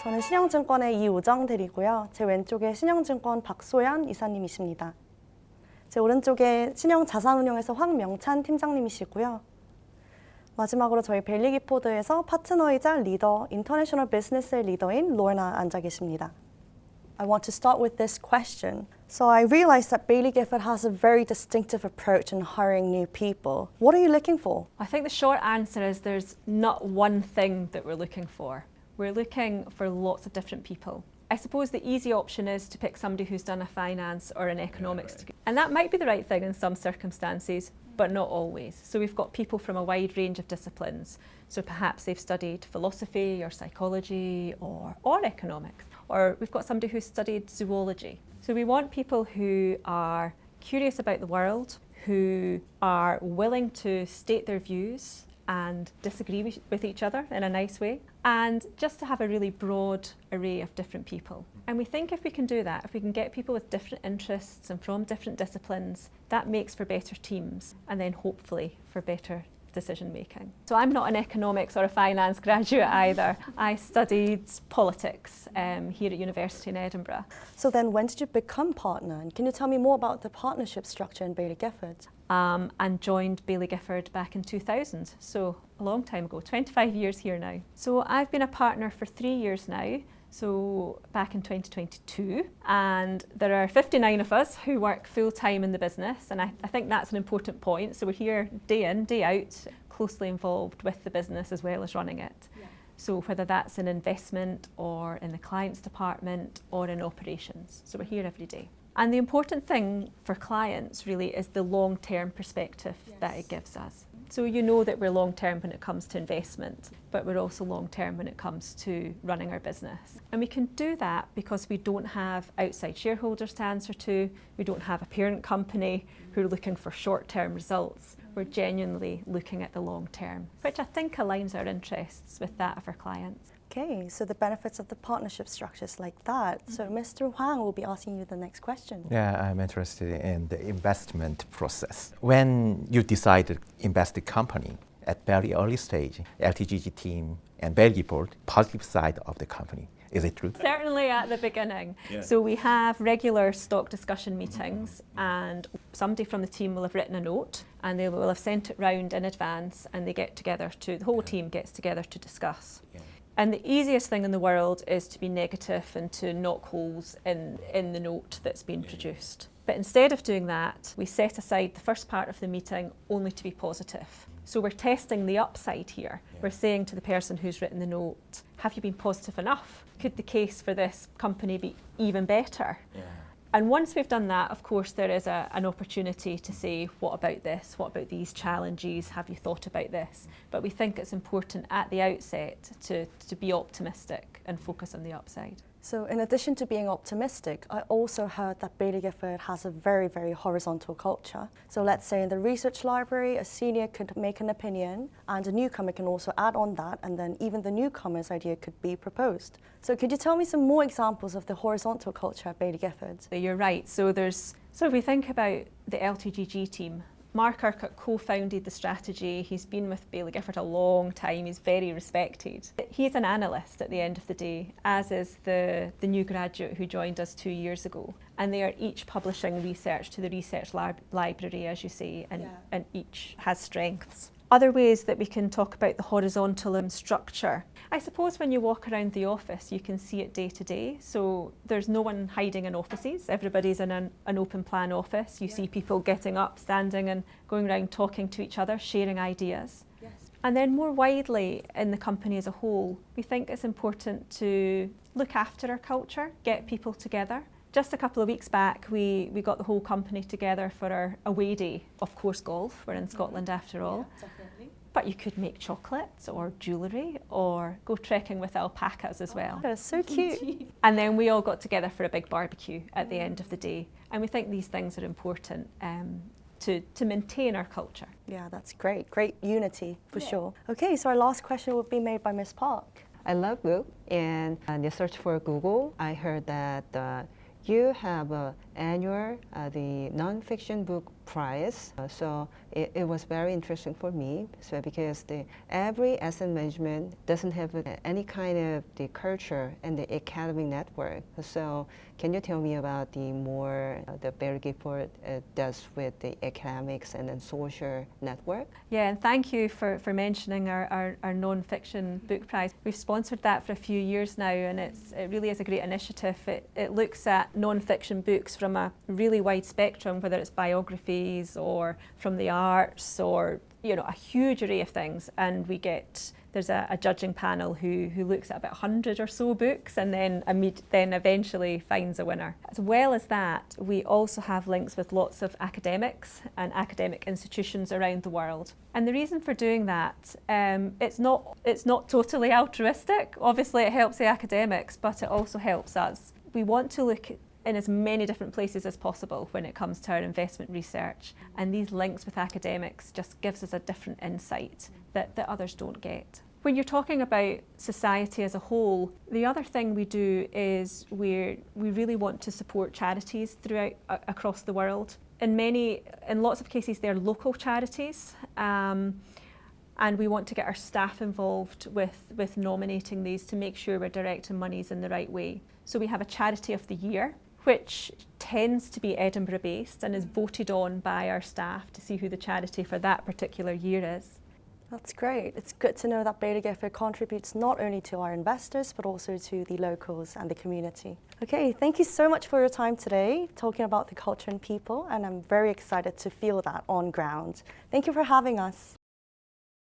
저는 신영증권의 이우정대리고요. 제 왼쪽에 신영증권 박소연 이사님이십니다. 제 오른쪽에 신영자산운용에서 황명찬 팀장님이시고요. 마지막으로 저희 베일리기포드에서 파트너이자 리더, 인터내셔널 비즈니스의 리더인 로나 앉아 계십니다. I want to start with this question. So I realized that Beilligifood has a very distinctive approach in hiring new people. What are you looking for? I think the short answer is there's not one thing that we're looking for. We're looking for lots of different people. I suppose the easy option is to pick somebody who's done a finance or an economics degree. And that might be the right thing in some circumstances, but not always. So we've got people from a wide range of disciplines. So perhaps they've studied philosophy or psychology or economics. Or we've got somebody who's studied zoology. So we want people who are curious about the world, who are willing to state their views and disagree with each other in a nice way, and just to have a really broad array of different people. And we think if we can do that, if we can get people with different interests and from different disciplines, that makes for better teams and then hopefully for better decision making. So I'm not an economics or a finance graduate either. I studied politics here at University in Edinburgh. So then when did you become partner? And can you tell me more about the partnership structure in Beilligifood? And joined Beilligifood back in 2000, so a long time ago, 25 years here now. So I've been a partner for 3 years now, so back in 2022, and there are 59 of us who work full-time in the business, and I think that's an important point. So we're here day in, day out, closely involved with the business as well as running it. Yeah. So whether that's in investment or in the client's department or in operations. So we're here every day. And the important thing for clients really is the long-term perspective that it gives us. So you know that we're long-term when it comes to investment, but we're also long-term when it comes to running our business. And we can do that because we don't have outside shareholders to answer to, we don't have a parent company who are looking for short-term results. We're genuinely looking at the long term, which I think aligns our interests with that of our clients. Okay, so the benefits of the partnership structures like that. So Mr. Huang will be asking you the next question. Yeah, I'm interested in the investment process. When you decide to invest in a company at very early stage, LTGG team and Beilligifood, positive side of the company. Is it true? Certainly at the beginning. Yeah. So we have regular stock discussion meetings and somebody from the team will have written a note and they will have sent it round in advance and they get together the whole team gets together to discuss. Yeah. And the easiest thing in the world is to be negative and to knock holes in the note that's been produced. But instead of doing that, we set aside the first part of the meeting only to be positive. So we're testing the upside here. Yeah. We're saying to the person who's written the note, have you been positive enough? Could the case for this company be even better? Yeah. And once we've done that, of course, there is an opportunity to say, what about this? What about these challenges? Have you thought about this? But we think it's important at the outset to be optimistic and focus on the upside. So in addition to being optimistic, I also heard that Beilligifood has a very, very horizontal culture. So let's say in the research library, a senior could make an opinion and a newcomer can also add on that, and then even the newcomer's idea could be proposed. So could you tell me some more examples of the horizontal culture at Beilligifood? You're right. So if we think about the LTGG team, Mark Urquhart co-founded the strategy. He's been with Beilligifood a long time. He's very respected. He's an analyst at the end of the day, as is the new graduate who joined us 2 years ago. And they are each publishing research to the research library, as you say, and each has strengths. Other ways that we can talk about the horizontal structure. I suppose when you walk around the office, you can see it day to day. So there's no one hiding in offices. Everybody's in an open plan office. You see people getting up, standing and going around talking to each other, sharing ideas. Yes. And then more widely in the company as a whole, we think it's important to look after our culture, get people together. Just a couple of weeks back, we got the whole company together for our away day. Of course, golf. We're in Scotland after all. Yeah, definitely. But you could make chocolates or jewellery or go trekking with alpacas as well. That's so cute. And then we all got together for a big barbecue at the end of the day. And we think these things are important to maintain our culture. Yeah, that's great. Great unity for sure. Okay, so our last question will be made by Ms. Park. I love book, and in the search for Google, I heard that you have an annual the non-fiction book price. So it was very interesting for me. So because every asset management doesn't have any kind of the culture and the academic network. So can you tell me about the more the Beilligipold does with the academics and then social network? Yeah, and thank you for mentioning our non-fiction book prize. We've sponsored that for a few years now, and it really is a great initiative. It looks at non-fiction books from a really wide spectrum, whether it's biographies or from the arts or a huge array of things, and there's a judging panel who looks at about 100 or so books and then eventually finds a winner. As well as that, we also have links with lots of academics and academic institutions around the world. And the reason for doing that, it's not totally altruistic. Obviously it helps the academics, but it also helps us. We want to look in as many different places as possible when it comes to our investment research, and these links with academics just gives us a different insight that others don't get. When you're talking about society as a whole, the other thing we do is we really want to support charities across the world. In lots of cases they're local charities, and we want to get our staff involved with nominating these to make sure we're directing monies in the right way. So we have a Charity of the Year, which tends to be Edinburgh based and is voted on by our staff to see who the charity for that particular year is. That's great. It's good to know that Beilligipold contributes not only to our investors, but also to the locals and the community. Okay, thank you so much for your time today, talking about the culture and people, and I'm very excited to feel that on ground. Thank you for having us.